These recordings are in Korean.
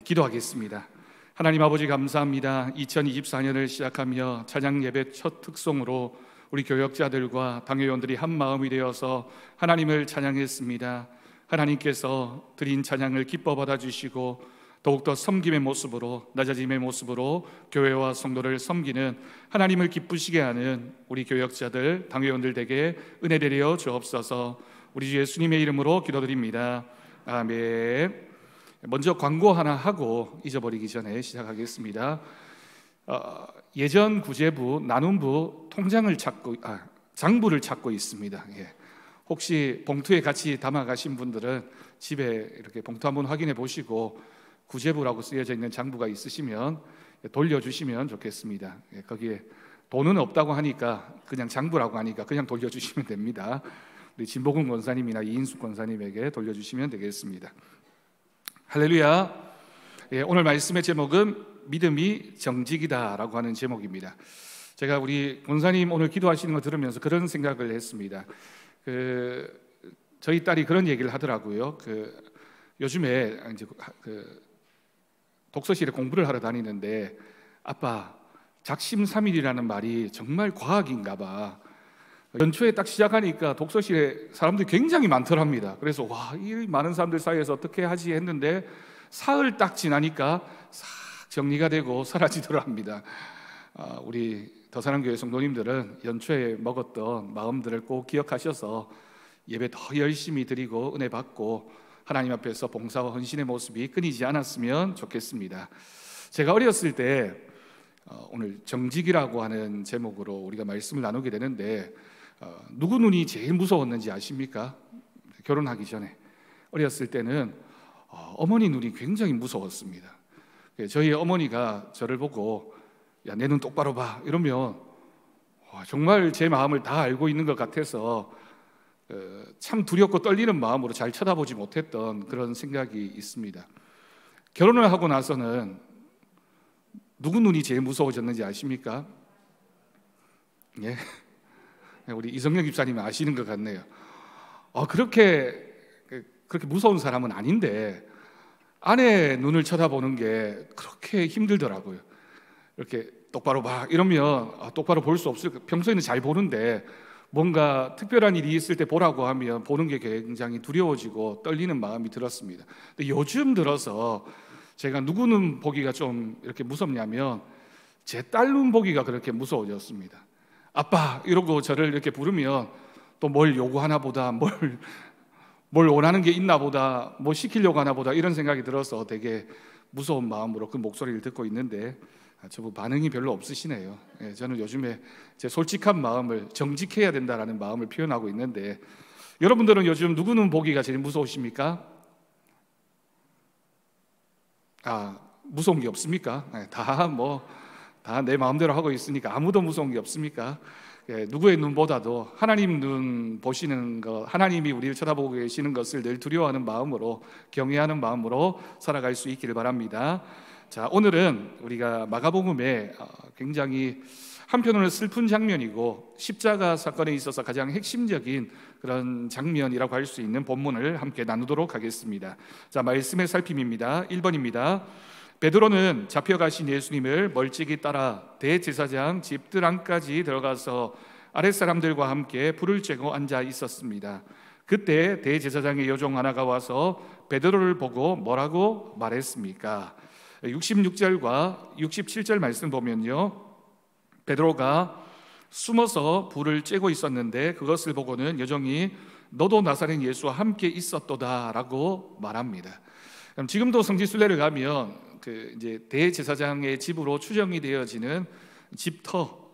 기도하겠습니다. 하나님 아버지 감사합니다. 2024년을 시작하며 찬양 예배 첫 특송으로 우리 교역자들과 당회원들이 한 마음이 되어서 하나님을 찬양했습니다. 하나님께서 드린 찬양을 기뻐 받아주시고 더욱더 섬김의 모습으로, 낮아짐의 모습으로 교회와 성도를 섬기는 하나님을 기쁘시게 하는 우리 교역자들, 당회원들 되게 은혜 되려 주옵소서. 우리 주 예수님의 이름으로 기도드립니다. 아멘. 먼저 광고 하나 하고 잊어버리기 전에 시작하겠습니다. 예전 구제부, 나눔부 통장을 장부를 찾고 있습니다. 혹시 봉투에 같이 담아가신 분들은 집에 이렇게 봉투 한번 확인해 보시고 구제부라고 쓰여져 있는 장부가 있으시면 돌려주시면 좋겠습니다. 거기에 돈은 없다고 하니까 그냥 장부라고 하니까 그냥 돌려주시면 됩니다. 우리 진복은 권사님이나 이인숙 권사님에게 돌려주시면 되겠습니다. 할렐루야. 오늘 말씀의 제목은 믿음이 정직이다라고 하는 제목입니다. 제가 우리 권사님 오늘 기도하시는 거 들으면서 그런 생각을 했습니다. 저희 딸이 그런 얘기를 하더라고요. 요즘에 이제 독서실에 공부를 하러 다니는데 아빠, 작심삼일이라는 말이 정말 과학인가 봐. 연초에 딱 시작하니까 독서실에 사람들이 굉장히 많더랍니다. 그래서 와, 이 많은 사람들 사이에서 어떻게 하지 했는데 사흘 딱 지나니까 싹 정리가 되고 사라지더랍니다. 우리 더사랑교회 성도님들은 연초에 먹었던 마음들을 꼭 기억하셔서 예배 더 열심히 드리고 은혜 받고 하나님 앞에서 봉사와 헌신의 모습이 끊이지 않았으면 좋겠습니다. 제가 어렸을 때 오늘 정직이라고 하는 제목으로 우리가 말씀을 나누게 되는데 누구 눈이 제일 무서웠는지 아십니까? 결혼하기 전에 어렸을 때는 어머니 눈이 굉장히 무서웠습니다. 저희 어머니가 저를 보고 야, 내 눈 똑바로 봐 이러면 정말 제 마음을 다 알고 있는 것 같아서 참 두렵고 떨리는 마음으로 잘 쳐다보지 못했던 그런 생각이 있습니다. 결혼을 하고 나서는 누구 눈이 제일 무서워졌는지 아십니까? 예. 우리 이성영 집사님이 아시는 것 같네요. 그렇게 무서운 사람은 아닌데 아내 눈을 쳐다보는 게 그렇게 힘들더라고요. 이렇게 똑바로 봐 이러면 똑바로 볼 수 없을, 평소에는 잘 보는데 뭔가 특별한 일이 있을 때 보라고 하면 보는 게 굉장히 두려워지고 떨리는 마음이 들었습니다. 근데 요즘 들어서 제가 누구 눈 보기가 좀 이렇게 무섭냐면 제 딸 눈 보기가 그렇게 무서워졌습니다. 아빠 이러고 저를 이렇게 부르면 또 뭘 요구하나 보다, 뭘 원하는 게 있나 보다, 뭐 시키려고 하나 보다 이런 생각이 들어서 되게 무서운 마음으로 그 목소리를 듣고 있는데 저분 반응이 별로 없으시네요. 저는 요즘에 제 솔직한 마음을 정직해야 된다라는 마음을 표현하고 있는데 여러분들은 요즘 누구 눈 보기가 제일 무서우십니까? 무서운 게 없습니까? 다 내 마음대로 하고 있으니까 아무도 무서운 게 없습니까? 누구의 눈보다도 하나님 눈 보시는 것, 하나님이 우리를 쳐다보고 계시는 것을 늘 두려워하는 마음으로, 경외하는 마음으로 살아갈 수 있기를 바랍니다. 자, 오늘은 우리가 마가복음에 굉장히 한편으로는 슬픈 장면이고 십자가 사건에 있어서 가장 핵심적인 그런 장면이라고 할 수 있는 본문을 함께 나누도록 하겠습니다. 자, 말씀의 살핌입니다. 1번입니다. 베드로는 잡혀가신 예수님을 멀찍이 따라 대제사장 집 뜰안까지 들어가서 아랫사람들과 함께 불을 쬐고 앉아 있었습니다. 그때 대제사장의 여종 하나가 와서 베드로를 보고 뭐라고 말했습니까? 66절과 67절 말씀 보면요, 베드로가 숨어서 불을 쬐고 있었는데 그것을 보고는 여종이 너도 나사렛 예수와 함께 있었도다 라고 말합니다. 그럼 지금도 성지순례를 가면 이제 대제사장의 집으로 추정이 되어지는 집터,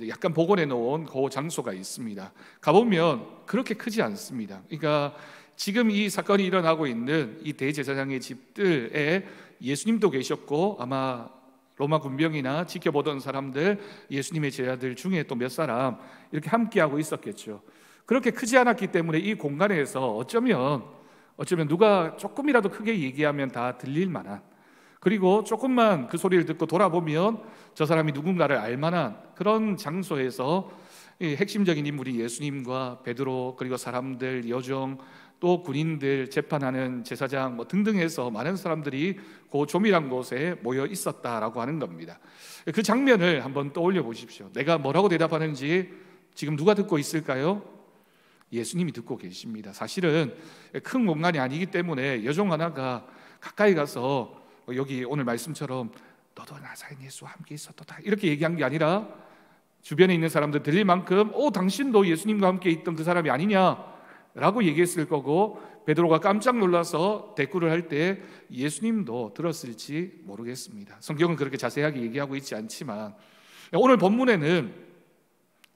약간 복원해 놓은 그 장소가 있습니다. 가보면 그렇게 크지 않습니다. 그러니까 지금 이 사건이 일어나고 있는 이 대제사장의 집들에 예수님도 계셨고 아마 로마 군병이나 지켜보던 사람들, 예수님의 제자들 중에 또 몇 사람 이렇게 함께하고 있었겠죠. 그렇게 크지 않았기 때문에 이 공간에서 어쩌면 누가 조금이라도 크게 얘기하면 다 들릴 만한, 그리고 조금만 그 소리를 듣고 돌아보면 저 사람이 누군가를 알 만한 그런 장소에서 핵심적인 인물이 예수님과 베드로 그리고 사람들, 여종, 또 군인들, 재판하는 제사장 등등 해서 많은 사람들이 그 조밀한 곳에 모여 있었다라고 하는 겁니다. 그 장면을 한번 떠올려 보십시오. 내가 뭐라고 대답하는지 지금 누가 듣고 있을까요? 예수님이 듣고 계십니다. 사실은 큰 공간이 아니기 때문에 여종 하나가 가까이 가서 여기 오늘 말씀처럼 너도 나사렛 예수와 함께 있었다 이렇게 얘기한 게 아니라 주변에 있는 사람들 들릴 만큼 당신도 예수님과 함께 있던 그 사람이 아니냐라고 얘기했을 거고, 베드로가 깜짝 놀라서 대꾸를 할 때 예수님도 들었을지 모르겠습니다. 성경은 그렇게 자세하게 얘기하고 있지 않지만, 오늘 본문에는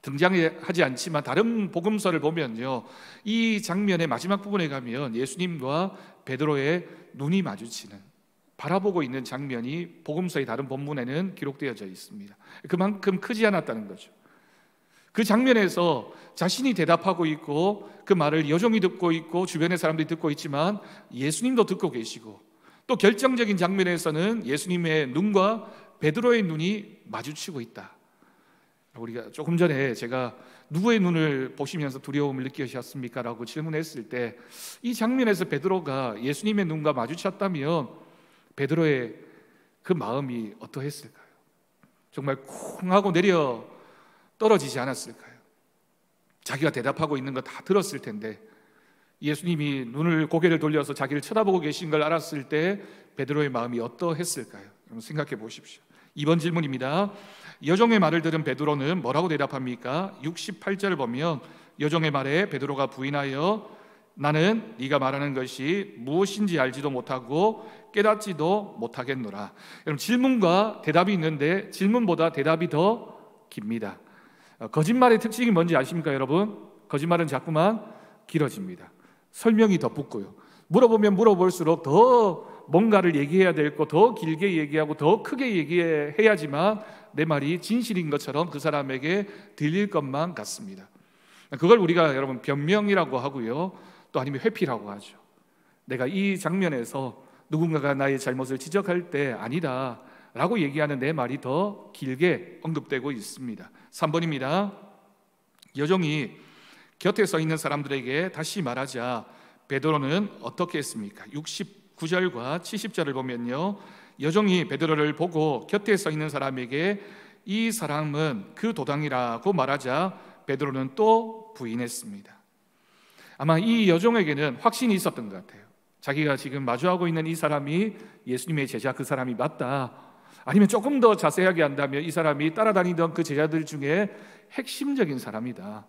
등장하지 않지만 다른 복음서를 보면요, 이 장면의 마지막 부분에 가면 예수님과 베드로의 눈이 마주치는, 바라보고 있는 장면이 복음서의 다른 본문에는 기록되어져 있습니다. 그만큼 크지 않았다는 거죠. 그 장면에서 자신이 대답하고 있고 그 말을 여종이 듣고 있고 주변의 사람들이 듣고 있지만 예수님도 듣고 계시고, 또 결정적인 장면에서는 예수님의 눈과 베드로의 눈이 마주치고 있다. 우리가 조금 전에 제가 누구의 눈을 보시면서 두려움을 느끼셨습니까? 라고 질문했을 때 이 장면에서 베드로가 예수님의 눈과 마주쳤다면 베드로의 그 마음이 어떠했을까요? 정말 쿵 하고 내려 떨어지지 않았을까요? 자기가 대답하고 있는 거 다 들었을 텐데 예수님이 고개를 돌려서 자기를 쳐다보고 계신 걸 알았을 때 베드로의 마음이 어떠했을까요? 여러분 생각해 보십시오. 2번 질문입니다. 여종의 말을 들은 베드로는 뭐라고 대답합니까? 68절을 보면 여종의 말에 베드로가 부인하여 나는 네가 말하는 것이 무엇인지 알지도 못하고 깨닫지도 못하겠노라. 여러분 질문과 대답이 있는데 질문보다 대답이 더 깁니다. 거짓말의 특징이 뭔지 아십니까 여러분? 거짓말은 자꾸만 길어집니다. 설명이 더 붙고요. 물어보면 물어볼수록 더 뭔가를 얘기해야 될 거 더 길게 얘기하고 더 크게 얘기해야지만 내 말이 진실인 것처럼 그 사람에게 들릴 것만 같습니다. 그걸 우리가 여러분 변명이라고 하고요, 또 아니면 회피라고 하죠. 내가 이 장면에서 누군가가 나의 잘못을 지적할 때 아니다 라고 얘기하는 내 말이 더 길게 언급되고 있습니다. 3번입니다. 여종이 곁에 서 있는 사람들에게 다시 말하자 베드로는 어떻게 했습니까? 69절과 70절을 보면요, 여종이 베드로를 보고 곁에 서 있는 사람에게 이 사람은 그 도당이라고 말하자 베드로는 또 부인했습니다. 아마 이 여종에게는 확신이 있었던 것 같아요. 자기가 지금 마주하고 있는 이 사람이 예수님의 제자 그 사람이 맞다, 아니면 조금 더 자세하게 한다면 이 사람이 따라다니던 그 제자들 중에 핵심적인 사람이다.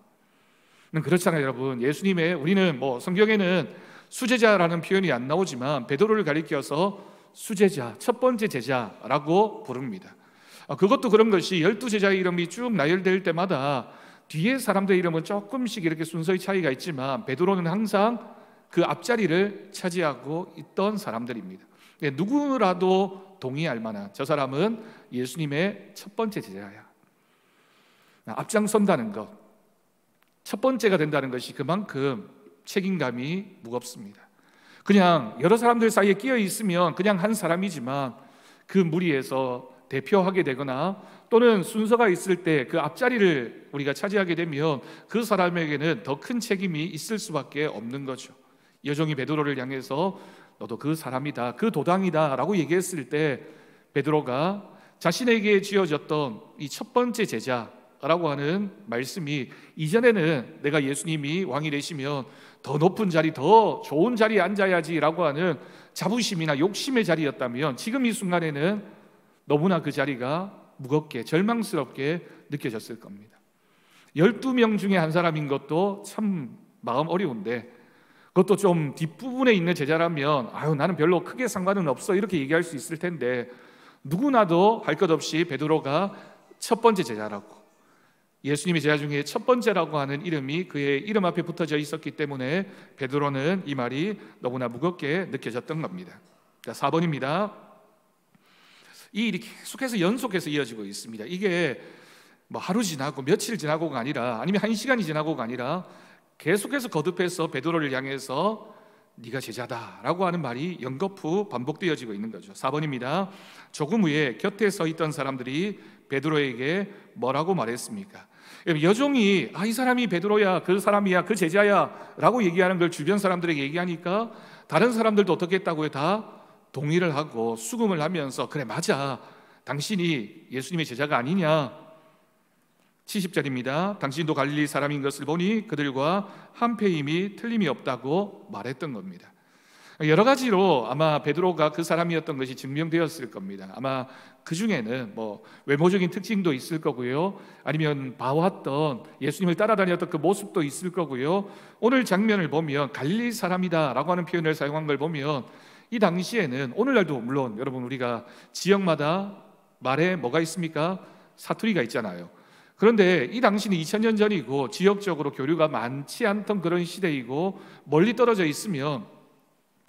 그렇잖아요 여러분. 우리는 성경에는 수제자라는 표현이 안 나오지만 베드로를 가리켜서 수제자, 첫 번째 제자라고 부릅니다. 그것도 그런 것이 12제자의 이름이 쭉 나열될 때마다 뒤에 사람들의 이름은 조금씩 이렇게 순서의 차이가 있지만 베드로는 항상 그 앞자리를 차지하고 있던 사람들입니다. 누구라도 동의할 만한, 저 사람은 예수님의 첫 번째 제자야. 앞장선다는 것, 첫 번째가 된다는 것이 그만큼 책임감이 무겁습니다. 그냥 여러 사람들 사이에 끼어 있으면 그냥 한 사람이지만 그 무리에서 대표하게 되거나 또는 순서가 있을 때 그 앞자리를 우리가 차지하게 되면 그 사람에게는 더 큰 책임이 있을 수밖에 없는 거죠. 여종이 베드로를 향해서 너도 그 사람이다, 그 도당이다 라고 얘기했을 때 베드로가 자신에게 지어졌던 이 첫 번째 제자라고 하는 말씀이, 이전에는 내가 예수님이 왕이 되시면 더 높은 자리, 더 좋은 자리에 앉아야지 라고 하는 자부심이나 욕심의 자리였다면 지금 이 순간에는 너무나 그 자리가 무겁게 절망스럽게 느껴졌을 겁니다. 12명 중에 한 사람인 것도 참 마음 어려운데, 그것도 좀 뒷부분에 있는 제자라면 나는 별로 크게 상관은 없어 이렇게 얘기할 수 있을 텐데, 누구나도 할 것 없이 베드로가 첫 번째 제자라고, 예수님의 제자 중에 첫 번째라고 하는 이름이 그의 이름 앞에 붙어져 있었기 때문에 베드로는 이 말이 너무나 무겁게 느껴졌던 겁니다. 4번입니다. 이 일이 계속해서 연속해서 이어지고 있습니다. 이게 하루 지나고 며칠 지나고가 아니라, 아니면 1시간이 지나고가 아니라 계속해서 거듭해서 베드로를 향해서 네가 제자다라고 하는 말이 연거푸 반복되어지고 있는 거죠. 4번입니다. 조금 후에 곁에 서 있던 사람들이 베드로에게 뭐라고 말했습니까? 여종이 이 사람이 베드로야, 그 사람이야, 그 제자야 라고 얘기하는 걸 주변 사람들에게 얘기하니까 다른 사람들도 어떻게 했다고요? 다 동의를 하고 수긍을 하면서 그래 맞아, 당신이 예수님의 제자가 아니냐. 70절입니다. 당신도 갈릴리 사람인 것을 보니 그들과 한패임이 틀림이 없다고 말했던 겁니다. 여러 가지로 아마 베드로가 그 사람이었던 것이 증명되었을 겁니다. 아마 그 중에는 외모적인 특징도 있을 거고요, 아니면 봐왔던 예수님을 따라다녔던 그 모습도 있을 거고요. 오늘 장면을 보면 갈릴리 사람이다라고 하는 표현을 사용한 걸 보면 이 당시에는, 오늘날도 물론 여러분 우리가 지역마다 말에 뭐가 있습니까? 사투리가 있잖아요. 그런데 이 당시는 2000년 전이고 지역적으로 교류가 많지 않던 그런 시대이고 멀리 떨어져 있으면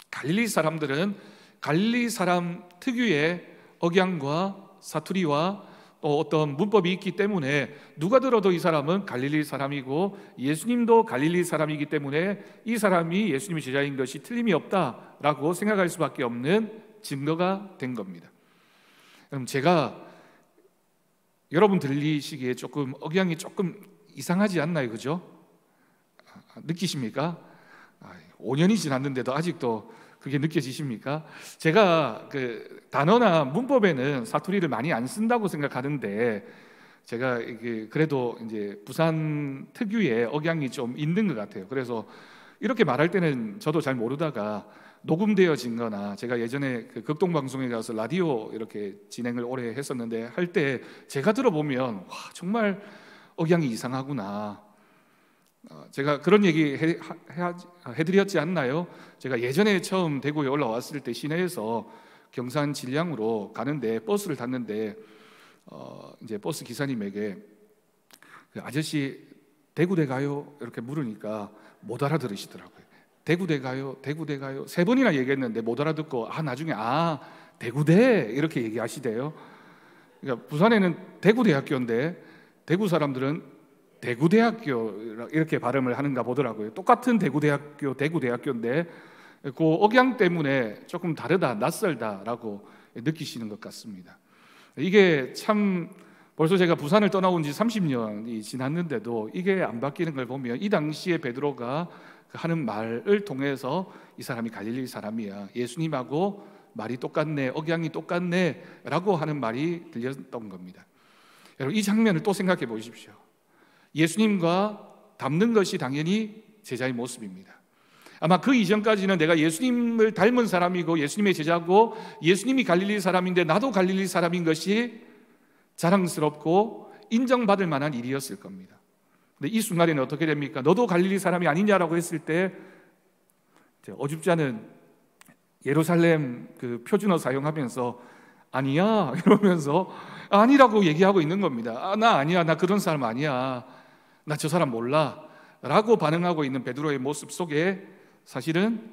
갈릴리 사람들은 갈릴리 사람 특유의 억양과 사투리와 또 어떤 문법이 있기 때문에 누가 들어도 이 사람은 갈릴리 사람이고 예수님도 갈릴리 사람이기 때문에 이 사람이 예수님의 제자인 것이 틀림이 없다라고 생각할 수밖에 없는 증거가 된 겁니다. 그럼 제가 여러분 들리시기에 조금 억양이 조금 이상하지 않나요? 그죠? 느끼십니까? 5년이 지났는데도 아직도 그게 느껴지십니까? 제가 그 단어나 문법에는 사투리를 많이 안 쓴다고 생각하는데 제가 그래도 이제 부산 특유의 억양이 좀 있는 것 같아요. 그래서 이렇게 말할 때는 저도 잘 모르다가 녹음되어진 거나, 제가 예전에 그 극동방송에 가서 라디오 이렇게 진행을 오래 했었는데 할 때 제가 들어보면 정말 억양이 이상하구나. 제가 그런 얘기 해드렸지 않나요? 제가 예전에 처음 대구에 올라왔을 때 시내에서 경산 진량으로 가는데 버스를 탔는데 이제 버스 기사님에게 그 아저씨 대구대 가요? 이렇게 물으니까 못 알아들으시더라고요. 대구대 가요? 대구대 가요? 3번이나 얘기했는데 못 알아듣고 나중에 대구대 이렇게 얘기하시대요. 그러니까 부산에는 대구대학교인데 대구 사람들은 대구대학교 이렇게 발음을 하는가 보더라고요. 똑같은 대구대학교인데 그 억양 때문에 조금 다르다, 낯설다라고 느끼시는 것 같습니다. 이게 참 벌써 제가 부산을 떠나온 지 30년이 지났는데도 이게 안 바뀌는 걸 보면 이 당시에 베드로가 하는 말을 통해서 이 사람이 갈릴리 사람이야, 예수님하고 말이 똑같네, 억양이 똑같네 라고 하는 말이 들렸던 겁니다. 여러분 이 장면을 또 생각해 보십시오. 예수님과 닮는 것이 당연히 제자의 모습입니다. 아마 그 이전까지는 내가 예수님을 닮은 사람이고 예수님의 제자고 예수님이 갈릴리 사람인데 나도 갈릴리 사람인 것이 자랑스럽고 인정받을 만한 일이었을 겁니다. 근데 이 순간에는 어떻게 됩니까? 너도 갈릴리 사람이 아니냐라고 했을 때 어줍지 않은 예루살렘 그 표준어 사용하면서 아니야 이러면서 아니라고 얘기하고 있는 겁니다. 나 아니야, 나 그런 사람 아니야, 나 저 사람 몰라 라고 반응하고 있는 베드로의 모습 속에 사실은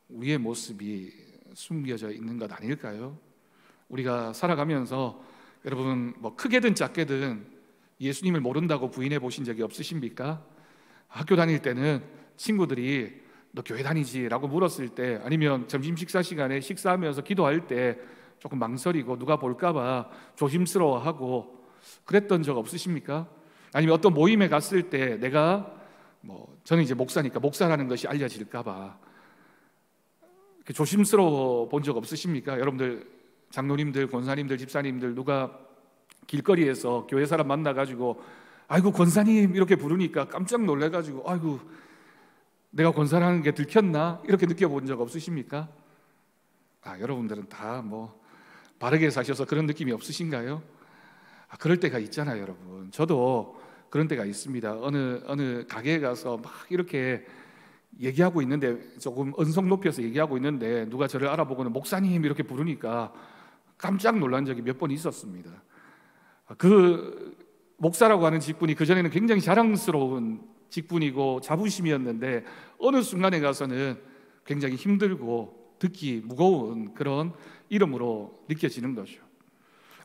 우리의 모습이 숨겨져 있는 것 아닐까요? 우리가 살아가면서 여러분 크게든 작게든 예수님을 모른다고 부인해 보신 적이 없으십니까? 학교 다닐 때는 친구들이 너 교회 다니지? 라고 물었을 때, 아니면 점심 식사 시간에 식사하면서 기도할 때 조금 망설이고 누가 볼까 봐 조심스러워하고 그랬던 적 없으십니까? 아니면 어떤 모임에 갔을 때 내가 저는 이제 목사니까 목사라는 것이 알려질까 봐 조심스러워 본 적 없으십니까? 여러분들 장로님들, 권사님들, 집사님들 누가 길거리에서 교회 사람 만나가지고 아이고 권사님 이렇게 부르니까 깜짝 놀래가지고 아이고 내가 권사라는 게 들켰나? 이렇게 느껴본 적 없으십니까? 여러분들은 다 바르게 사셔서 그런 느낌이 없으신가요? 그럴 때가 있잖아요, 여러분. 저도 그런 때가 있습니다. 어느 가게에 가서 막 이렇게 얘기하고 있는데, 조금 언성 높여서 얘기하고 있는데 누가 저를 알아보고는 목사님 이렇게 부르니까 깜짝 놀란 적이 몇 번 있었습니다. 그 목사라고 하는 직분이 그전에는 굉장히 자랑스러운 직분이고 자부심이었는데 어느 순간에 가서는 굉장히 힘들고 듣기 무거운 그런 이름으로 느껴지는 거죠.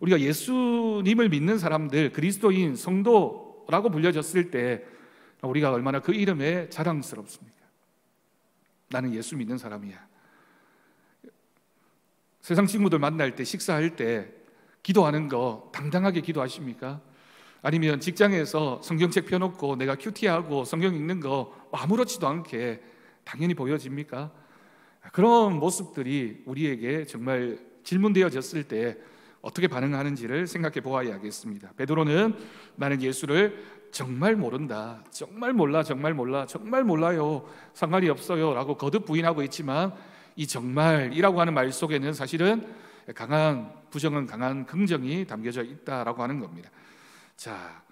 우리가 예수님을 믿는 사람들, 그리스도인, 성도라고 불려졌을 때 우리가 얼마나 그 이름에 자랑스럽습니까? 나는 예수 믿는 사람이야. 세상 친구들 만날 때, 식사할 때 기도하는 거 당당하게 기도하십니까? 아니면 직장에서 성경책 펴놓고 내가 큐티하고 성경 읽는 거 아무렇지도 않게 당연히 보여집니까? 그런 모습들이 우리에게 정말 질문되어졌을 때 어떻게 반응하는지를 생각해 보아야겠습니다. 베드로는 나는 예수를 정말 모른다, 정말 몰라, 정말 몰라, 정말 몰라요, 상관이 없어요 라고 거듭 부인하고 있지만 이 정말이라고 하는 말 속에는 사실은 강한 부정은 강한 긍정이 담겨져 있다라고 하는 겁니다. 자,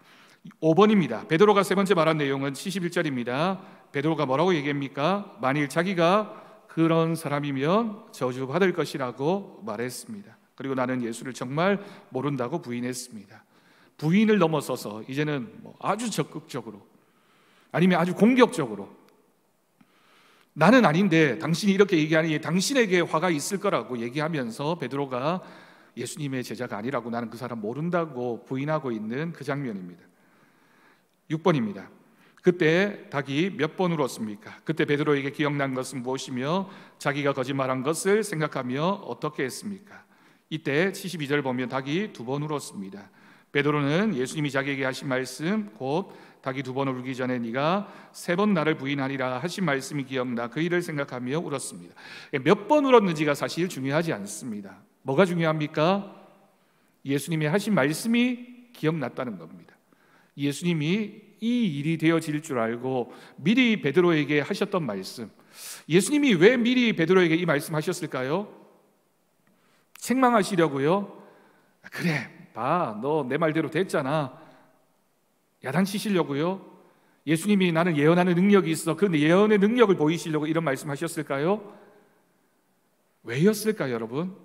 5번입니다. 베드로가 세 번째 말한 내용은 71절입니다. 베드로가 뭐라고 얘기합니까? 만일 자기가 그런 사람이면 저주받을 것이라고 말했습니다. 그리고 나는 예수를 정말 모른다고 부인했습니다. 부인을 넘어서서 이제는 아주 적극적으로 아니면 아주 공격적으로 나는 아닌데 당신이 이렇게 얘기하니 당신에게 화가 있을 거라고 얘기하면서 베드로가 예수님의 제자가 아니라고 나는 그 사람 모른다고 부인하고 있는 그 장면입니다. 6번입니다. 그때 닭이 몇 번 울었습니까? 그때 베드로에게 기억난 것은 무엇이며 자기가 거짓말한 것을 생각하며 어떻게 했습니까? 이때 72절 보면 닭이 2번 울었습니다. 베드로는 예수님이 자기에게 하신 말씀 곧 닭이 2번 울기 전에 네가 3번 나를 부인하리라 하신 말씀이 기억나 그 일을 생각하며 울었습니다. 몇 번 울었는지가 사실 중요하지 않습니다. 뭐가 중요합니까? 예수님이 하신 말씀이 기억났다는 겁니다. 예수님이 이 일이 되어질 줄 알고 미리 베드로에게 하셨던 말씀, 예수님이 왜 미리 베드로에게 이 말씀 하셨을까요? 책망하시려고요? 그래, 봐, 너 내 말대로 됐잖아. 야단치시려고요? 예수님이 나는 예언하는 능력이 있어, 그 예언의 능력을 보이시려고 이런 말씀 하셨을까요? 왜였을까요, 여러분?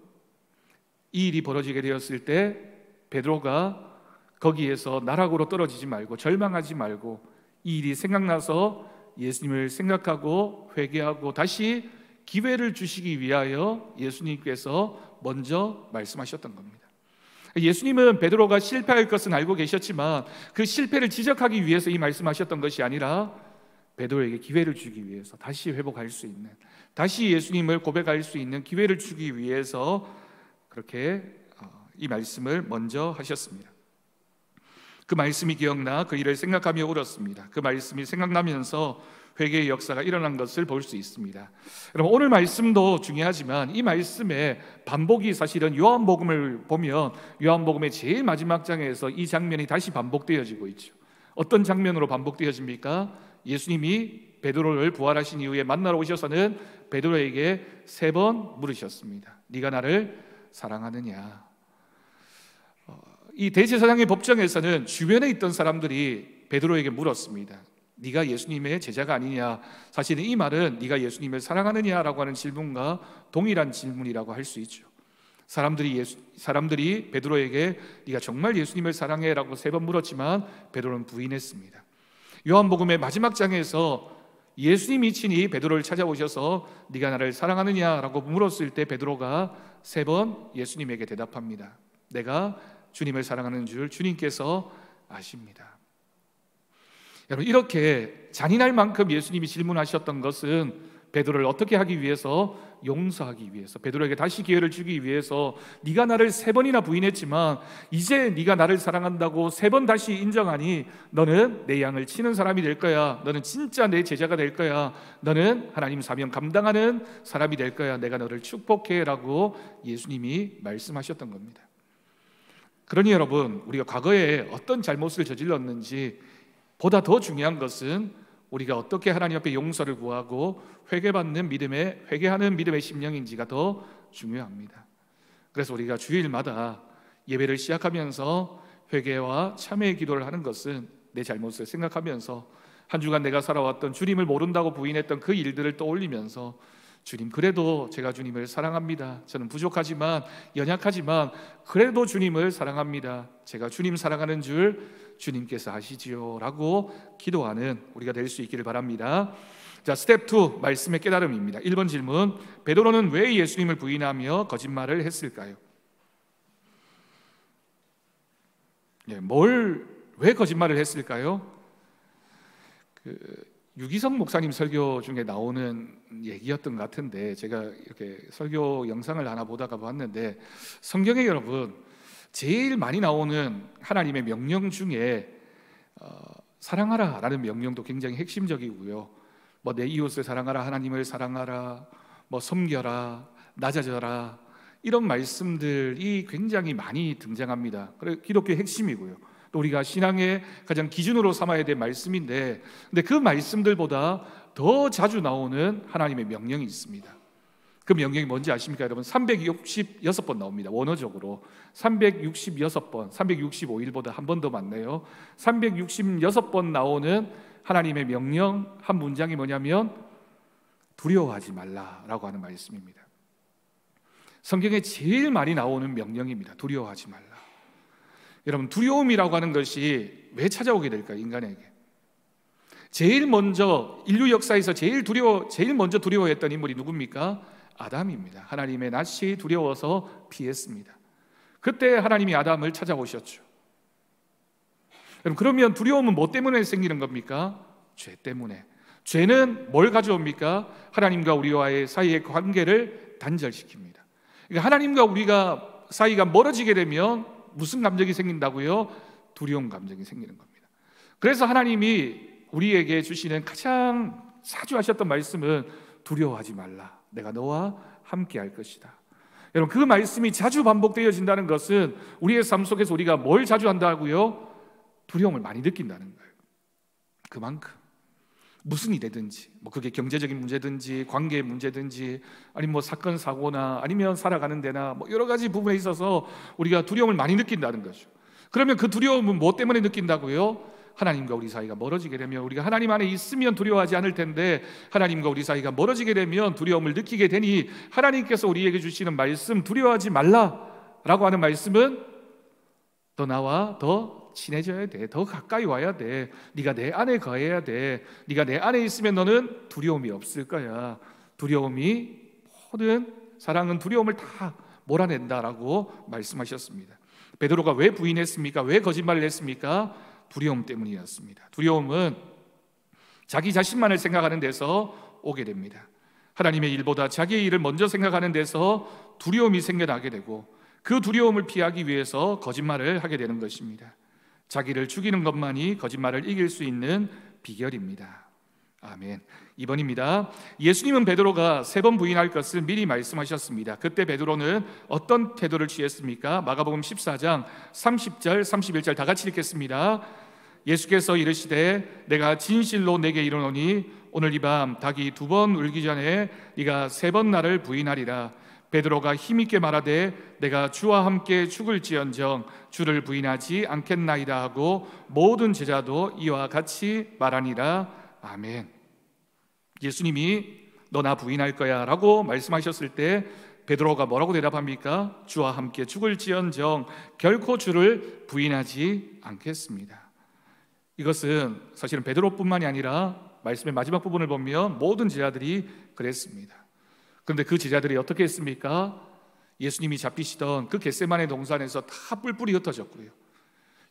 이 일이 벌어지게 되었을 때 베드로가 거기에서 나락으로 떨어지지 말고 절망하지 말고 이 일이 생각나서 예수님을 생각하고 회개하고 다시 기회를 주시기 위하여 예수님께서 먼저 말씀하셨던 겁니다. 예수님은 베드로가 실패할 것은 알고 계셨지만 그 실패를 지적하기 위해서 이 말씀하셨던 것이 아니라 베드로에게 기회를 주기 위해서 다시 회복할 수 있는, 다시 예수님을 고백할 수 있는 기회를 주기 위해서 그렇게 이 말씀을 먼저 하셨습니다. 그 말씀이 기억나 그 일을 생각하며 울었습니다. 그 말씀이 생각나면서 회개의 역사가 일어난 것을 볼 수 있습니다. 여러분, 오늘 말씀도 중요하지만 이 말씀의 반복이 사실은 요한복음을 보면 요한복음의 제일 마지막 장에서 이 장면이 다시 반복되어지고 있죠. 어떤 장면으로 반복되어집니까? 예수님이 베드로를 부활하신 이후에 만나러 오셔서는 베드로에게 3번 물으셨습니다. 네가 나를 사랑하느냐? 이 대제사장의 법정에서는 주변에 있던 사람들이 베드로에게 물었습니다. 네가 예수님의 제자가 아니냐? 사실은 이 말은 네가 예수님을 사랑하느냐라고 하는 질문과 동일한 질문이라고 할 수 있죠. 사람들이 베드로에게 네가 정말 예수님을 사랑해?라고 3번 물었지만 베드로는 부인했습니다. 요한복음의 마지막 장에서 예수님이 친히 베드로를 찾아오셔서 네가 나를 사랑하느냐라고 물었을 때 베드로가 3번 예수님에게 대답합니다. 내가 주님을 사랑하는 줄 주님께서 아십니다. 여러분, 이렇게 잔인할 만큼 예수님이 질문하셨던 것은 베드로를 어떻게 하기 위해서? 용서하기 위해서, 베드로에게 다시 기회를 주기 위해서. 네가 나를 3번이나 부인했지만 이제 네가 나를 사랑한다고 3번 다시 인정하니 너는 내 양을 치는 사람이 될 거야. 너는 진짜 내 제자가 될 거야. 너는 하나님 사명 감당하는 사람이 될 거야. 내가 너를 축복해 라고 예수님이 말씀하셨던 겁니다. 그러니 여러분, 우리가 과거에 어떤 잘못을 저질렀는지 보다 더 중요한 것은 우리가 어떻게 하나님 앞에 용서를 구하고 회개하는 믿음의 심령인지가 더 중요합니다. 그래서 우리가 주일마다 예배를 시작하면서 회개와 참회의 기도를 하는 것은 내 잘못을 생각하면서 한 주간 내가 살아왔던 주님을 모른다고 부인했던 그 일들을 떠올리면서 주님, 그래도 제가 주님을 사랑합니다. 저는 부족하지만 연약하지만 그래도 주님을 사랑합니다. 제가 주님 사랑하는 줄 주님께서 아시지요 라고 기도하는 우리가 될 수 있기를 바랍니다. 자, 스텝 2, 말씀의 깨달음입니다. 1번 질문, 베드로는 왜 예수님을 부인하며 거짓말을 했을까요? 왜 거짓말을 했을까요? 유기성 목사님 설교 중에 나오는 얘기였던 것 같은데 제가 이렇게 설교 영상을 하나 보다가 봤는데 성경에 여러분 제일 많이 나오는 하나님의 명령 중에 사랑하라 라는 명령도 굉장히 핵심적이고요. 뭐 내 이웃을 사랑하라, 하나님을 사랑하라, 뭐 섬겨라, 낮아져라, 이런 말씀들이 굉장히 많이 등장합니다. 그래 기독교의 핵심이고요. 또 우리가 신앙의 가장 기준으로 삼아야 될 말씀인데, 근데 그 말씀들보다 더 자주 나오는 하나님의 명령이 있습니다. 그 명령이 뭔지 아십니까 여러분? 366번 나옵니다. 원어적으로 366번, 365일보다 한 번 더 많네요. 366번 나오는 하나님의 명령 한 문장이 뭐냐면 두려워하지 말라라고 하는 말씀입니다. 성경에 제일 많이 나오는 명령입니다. 두려워하지 말라. 여러분, 두려움이라고 하는 것이 왜 찾아오게 될까요? 인간에게 제일 먼저 인류 역사에서 제일 먼저 두려워했던 인물이 누굽니까? 아담입니다. 하나님의 낯이 두려워서 피했습니다. 그때 하나님이 아담을 찾아오셨죠. 그러면 두려움은 뭐 때문에 생기는 겁니까? 죄 때문에. 죄는 뭘 가져옵니까? 하나님과 우리와의 사이의 관계를 단절시킵니다. 그러니까 하나님과 우리가 사이가 멀어지게 되면 무슨 감정이 생긴다고요? 두려움 감정이 생기는 겁니다. 그래서 하나님이 우리에게 주시는 가장 자주 하셨던 말씀은 두려워하지 말라. 내가 너와 함께 할 것이다. 여러분, 그 말씀이 자주 반복되어진다는 것은 우리의 삶 속에서 우리가 뭘 자주 한다고요? 두려움을 많이 느낀다는 거예요. 그만큼 무슨 일이든지, 뭐 그게 경제적인 문제든지 관계의 문제든지 아니면 뭐 사건 사고나 아니면 살아가는 데나 뭐 여러 가지 부분에 있어서 우리가 두려움을 많이 느낀다는 거죠. 그러면 그 두려움은 뭐 때문에 느낀다고요? 하나님과 우리 사이가 멀어지게 되면, 우리가 하나님 안에 있으면 두려워하지 않을 텐데 하나님과 우리 사이가 멀어지게 되면 두려움을 느끼게 되니, 하나님께서 우리에게 주시는 말씀, 두려워하지 말라라고 하는 말씀은 더 나와 더 친해져야 돼, 더 가까이 와야 돼, 네가 내 안에 거해야 돼, 네가 내 안에 있으면 너는 두려움이 없을 거야. 두려움이 모든 사랑은 두려움을 다 몰아낸다라고 말씀하셨습니다. 베드로가 왜 부인했습니까? 왜 거짓말을 했습니까? 두려움 때문이었습니다. 두려움은 자기 자신만을 생각하는 데서 오게 됩니다. 하나님의 일보다 자기의 일을 먼저 생각하는 데서 두려움이 생겨나게 되고, 그 두려움을 피하기 위해서 거짓말을 하게 되는 것입니다. 자기를 죽이는 것만이 거짓말을 이길 수 있는 비결입니다. 아멘. 2번입니다. 예수님은 베드로가 3번 부인할 것을 미리 말씀하셨습니다. 그때 베드로는 어떤 태도를 취했습니까? 마가복음 14장 30절 31절 다 같이 읽겠습니다. 예수께서 이르시되 내가 진실로 내게 이르노니 오늘 이 밤 닭이 2번 울기 전에 네가 3번 나를 부인하리라. 베드로가 힘있게 말하되 내가 주와 함께 죽을지언정 주를 부인하지 않겠나이다 하고 모든 제자도 이와 같이 말하니라. 아멘. 예수님이 너 나 부인할 거야 라고 말씀하셨을 때 베드로가 뭐라고 대답합니까? 주와 함께 죽을지언정 결코 주를 부인하지 않겠습니다. 이것은 사실은 베드로뿐만이 아니라 말씀의 마지막 부분을 보면 모든 제자들이 그랬습니다. 그런데 그 제자들이 어떻게 했습니까? 예수님이 잡히시던 그 겟세마네 동산에서 다 뿔뿔이 흩어졌고요.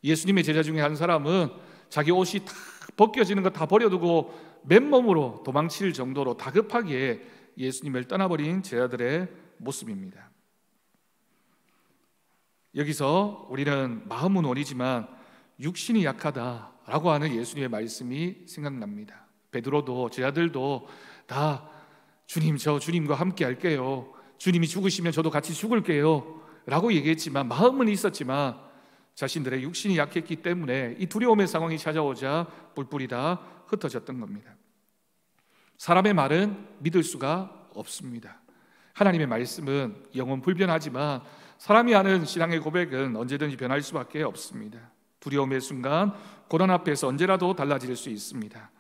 예수님의 제자 중에 한 사람은 자기 옷이 다 벗겨지는 거 다 버려두고 맨몸으로 도망칠 정도로 다급하게 예수님을 떠나버린 제자들의 모습입니다. 여기서 우리는 마음은 원이지만 육신이 약하다라고 하는 예수님의 말씀이 생각납니다. 베드로도 제자들도 다 주님, 저 주님과 함께 할게요, 주님이 죽으시면 저도 같이 죽을게요 라고 얘기했지만, 마음은 있었지만 자신들의 육신이 약했기 때문에 이 두려움의 상황이 찾아오자 뿔뿔이 다 흩어졌던 겁니다. 사람의 말은 믿을 수가 없습니다. 하나님의 말씀은 영원 불변하지만 사람이 하는 신앙의 고백은 언제든지 변할 수밖에 없습니다. 두려움의 순간, 고난 앞에서 언제라도 달라질 수 있습니다.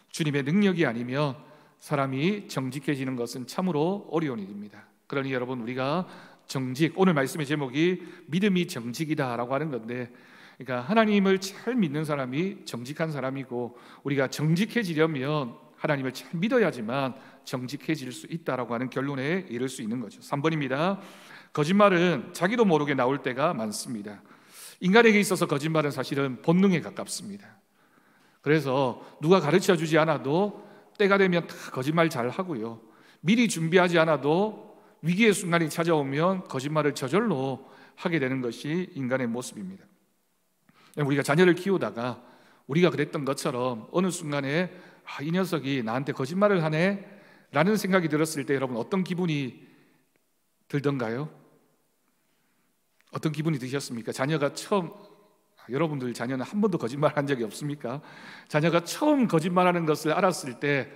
주님의 능력이 아니면 사람이 정직해지는 것은 참으로 어려운 일입니다. 그러니 여러분, 우리가 정직, 오늘 말씀의 제목이 믿음이 정직이다라고 하는 건데, 그러니까 하나님을 잘 믿는 사람이 정직한 사람이고, 우리가 정직해지려면 하나님을 잘 믿어야지만 정직해질 수 있다라고 하는 결론에 이를 수 있는 거죠. 3번입니다. 거짓말은 자기도 모르게 나올 때가 많습니다. 인간에게 있어서 거짓말은 사실은 본능에 가깝습니다. 그래서 누가 가르쳐 주지 않아도 때가 되면 다 거짓말 잘 하고요, 미리 준비하지 않아도 위기의 순간이 찾아오면 거짓말을 저절로 하게 되는 것이 인간의 모습입니다. 우리가 자녀를 키우다가 우리가 그랬던 것처럼 어느 순간에 이 녀석이 나한테 거짓말을 하네 라는 생각이 들었을 때 여러분 어떤 기분이 들던가요? 어떤 기분이 드셨습니까? 자녀가 처음, 여러분들 자녀는 한 번도 거짓말한 적이 없습니까? 자녀가 처음 거짓말하는 것을 알았을 때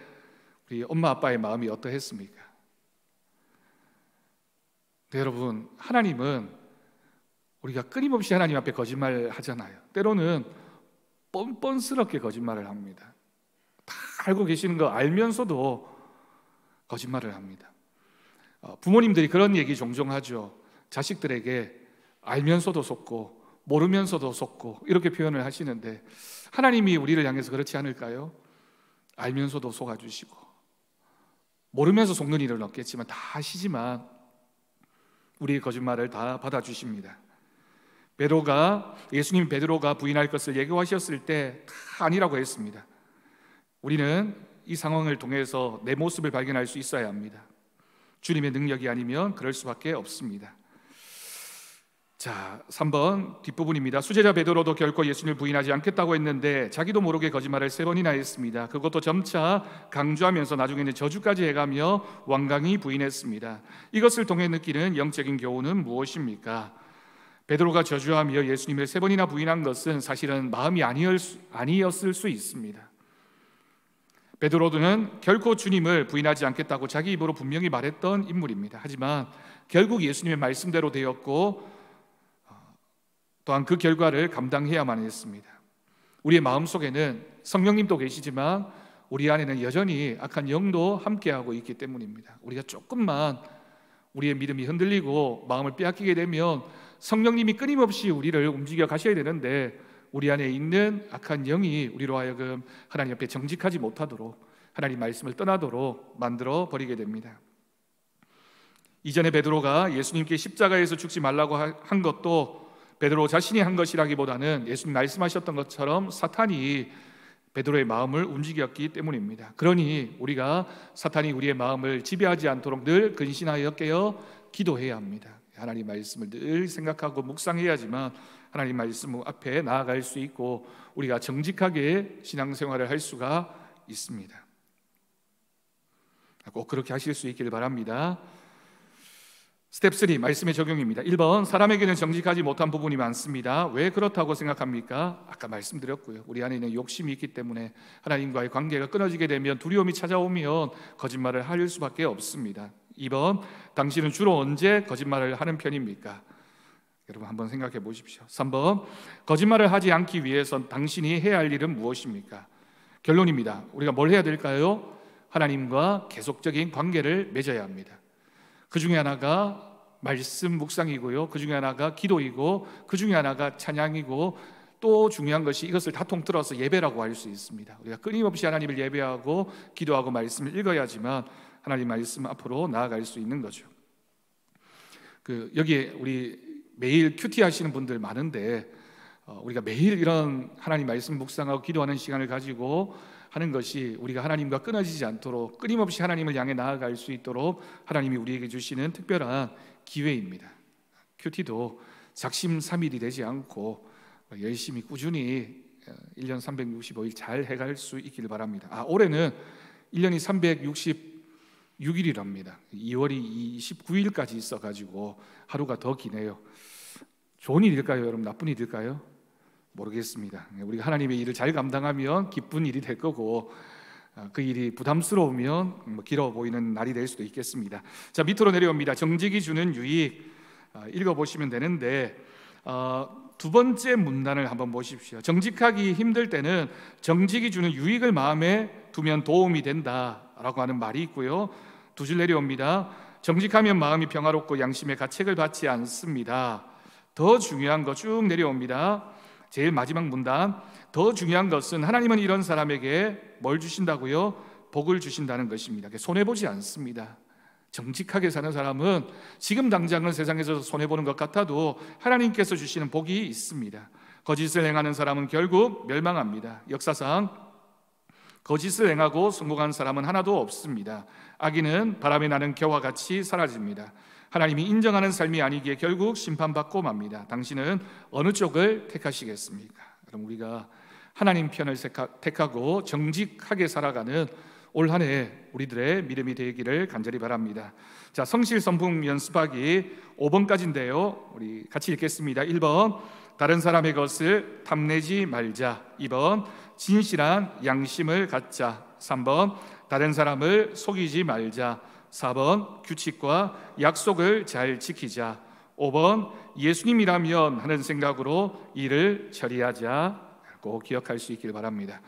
우리 엄마 아빠의 마음이 어떠했습니까? 네, 여러분, 하나님은 우리가 끊임없이 하나님 앞에 거짓말 하잖아요. 때로는 뻔뻔스럽게 거짓말을 합니다. 다 알고 계시는 거 알면서도 거짓말을 합니다. 부모님들이 그런 얘기 종종 하죠. 자식들에게 알면서도 속고 모르면서도 속고 이렇게 표현을 하시는데 하나님이 우리를 향해서 그렇지 않을까요? 알면서도 속아주시고 모르면서 속는 일은 없겠지만 다 아시지만 우리의 거짓말을 다 받아주십니다. 예수님 베드로가 부인할 것을 예고하셨을 때 다 아니라고 했습니다. 우리는 이 상황을 통해서 내 모습을 발견할 수 있어야 합니다. 주님의 능력이 아니면 그럴 수밖에 없습니다. 자, 3번 뒷부분입니다. 수제자 베드로도 결코 예수님을 부인하지 않겠다고 했는데 자기도 모르게 거짓말을 3번이나 했습니다. 그것도 점차 강조하면서 나중에는 저주까지 해가며 완강히 부인했습니다. 이것을 통해 느끼는 영적인 교훈은 무엇입니까? 베드로가 저주하며 예수님을 3번이나 부인한 것은 사실은 마음이 아니었을 수 있습니다. 베드로는 결코 주님을 부인하지 않겠다고 자기 입으로 분명히 말했던 인물입니다. 하지만 결국 예수님의 말씀대로 되었고 또한 그 결과를 감당해야만 했습니다. 우리의 마음속에는 성령님도 계시지만 우리 안에는 여전히 악한 영도 함께하고 있기 때문입니다. 우리가 조금만 우리의 믿음이 흔들리고 마음을 빼앗기게 되면 성령님이 끊임없이 우리를 움직여 가셔야 되는데 우리 안에 있는 악한 영이 우리로 하여금 하나님 앞에 정직하지 못하도록 하나님 말씀을 떠나도록 만들어 버리게 됩니다. 이전에 베드로가 예수님께 십자가에서 죽지 말라고 한 것도 베드로 자신이 한 것이라기보다는 예수님 말씀하셨던 것처럼 사탄이 베드로의 마음을 움직였기 때문입니다. 그러니 우리가 사탄이 우리의 마음을 지배하지 않도록 늘 근신하여 깨어 기도해야 합니다. 하나님 말씀을 늘 생각하고 묵상해야지만 하나님 말씀 앞에 나아갈 수 있고 우리가 정직하게 신앙생활을 할 수가 있습니다. 꼭 그렇게 하실 수 있기를 바랍니다. 스텝 3 말씀의 적용입니다. 1번 사람에게는 정직하지 못한 부분이 많습니다. 왜 그렇다고 생각합니까? 아까 말씀드렸고요. 우리 안에 있는 욕심이 있기 때문에 하나님과의 관계가 끊어지게 되면 두려움이 찾아오면 거짓말을 할 수밖에 없습니다. 2번 당신은 주로 언제 거짓말을 하는 편입니까? 여러분 한번 생각해 보십시오. 3번 거짓말을 하지 않기 위해선 당신이 해야 할 일은 무엇입니까? 결론입니다. 우리가 뭘 해야 될까요? 하나님과 계속적인 관계를 맺어야 합니다. 그 중에 하나가 말씀 묵상이고요. 그 중에 하나가 기도이고 그 중에 하나가 찬양이고 또 중요한 것이 이것을 다 통틀어서 예배라고 할 수 있습니다. 우리가 끊임없이 하나님을 예배하고 기도하고 말씀을 읽어야지만 하나님 말씀 앞으로 나아갈 수 있는 거죠. 여기에 우리 매일 큐티 하시는 분들 많은데 우리가 매일 이런 하나님 말씀 묵상하고 기도하는 시간을 가지고 하는 것이 우리가 하나님과 끊어지지 않도록 끊임없이 하나님을 향해 나아갈 수 있도록 하나님이 우리에게 주시는 특별한 기회입니다. 큐티도 작심삼일이 되지 않고 열심히 꾸준히 1년 365일 잘 해갈 수 있기를 바랍니다. 올해는 1년이 366일이랍니다. 2월이 29일까지 있어가지고 하루가 더 기네요. 좋은 일일까요? 여러분 나쁜 일일까요? 모르겠습니다. 우리가 하나님의 일을 잘 감당하면 기쁜 일이 될 거고 그 일이 부담스러우면 길어 보이는 날이 될 수도 있겠습니다. 자, 밑으로 내려옵니다. 정직이 주는 유익 읽어보시면 되는데 두 번째 문단을 한번 보십시오. 정직하기 힘들 때는 정직이 주는 유익을 마음에 두면 도움이 된다라고 하는 말이 있고요. 두 줄 내려옵니다. 정직하면 마음이 평화롭고 양심의 가책을 받지 않습니다. 더 중요한 거 쭉 내려옵니다. 제일 마지막 문단, 더 중요한 것은 하나님은 이런 사람에게 뭘 주신다고요? 복을 주신다는 것입니다. 손해보지 않습니다. 정직하게 사는 사람은 지금 당장은 세상에서 손해보는 것 같아도 하나님께서 주시는 복이 있습니다. 거짓을 행하는 사람은 결국 멸망합니다. 역사상 거짓을 행하고 성공한 사람은 하나도 없습니다. 악인은 바람에 나는 겨와 같이 사라집니다. 하나님이 인정하는 삶이 아니기에 결국 심판받고 맙니다. 당신은 어느 쪽을 택하시겠습니까? 그럼 우리가 하나님 편을 택하고 정직하게 살아가는 올 한 해 우리들의 믿음이 되기를 간절히 바랍니다. 자, 성실 선풍 연습하기 5번까지인데요. 우리 같이 읽겠습니다. 1번, 다른 사람의 것을 탐내지 말자. 2번, 진실한 양심을 갖자. 3번, 다른 사람을 속이지 말자. 4번, 규칙과 약속을 잘 지키자. 5번, 예수님이라면 하는 생각으로 일을 처리하자. 꼭 기억할 수 있길 바랍니다.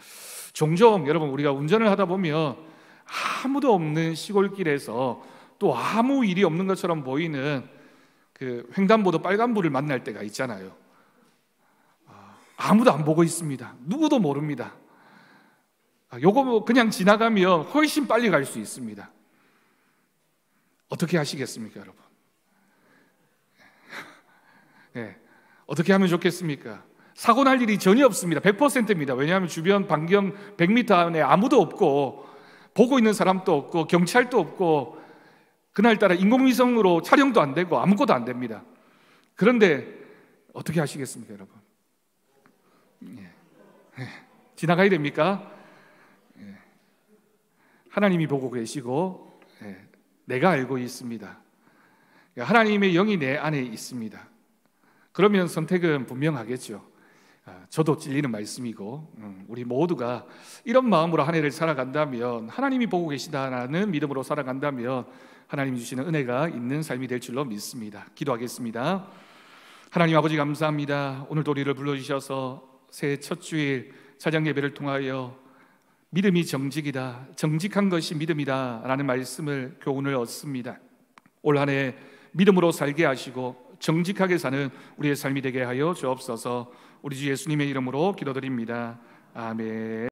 종종 여러분, 우리가 운전을 하다 보면 아무도 없는 시골길에서 또 아무 일이 없는 것처럼 보이는 그 횡단보도 빨간불을 만날 때가 있잖아요. 아무도 안 보고 있습니다. 누구도 모릅니다. 요거 그냥 지나가면 훨씬 빨리 갈 수 있습니다. 어떻게 하시겠습니까, 여러분? 네. 어떻게 하면 좋겠습니까? 사고 날 일이 전혀 없습니다. 100%입니다. 왜냐하면 주변 반경 100m 안에 아무도 없고 보고 있는 사람도 없고 경찰도 없고 그날따라 인공위성으로 촬영도 안 되고 아무것도 안 됩니다. 그런데 어떻게 하시겠습니까, 여러분? 지나가야 됩니까? 하나님이 보고 계시고 내가 알고 있습니다. 하나님의 영이 내 안에 있습니다. 그러면 선택은 분명하겠죠. 저도 찔리는 말씀이고 우리 모두가 이런 마음으로 한 해를 살아간다면, 하나님이 보고 계시다라는 믿음으로 살아간다면 하나님이 주시는 은혜가 있는 삶이 될 줄로 믿습니다. 기도하겠습니다. 하나님 아버지, 감사합니다. 오늘도 우리를 불러주셔서 새해 첫 주일 찬양 예배를 통하여 믿음이 정직이다, 정직한 것이 믿음이다 라는 말씀을, 교훈을 얻습니다. 올 한 해 믿음으로 살게 하시고 정직하게 사는 우리의 삶이 되게 하여 주옵소서. 우리 주 예수님의 이름으로 기도드립니다. 아멘.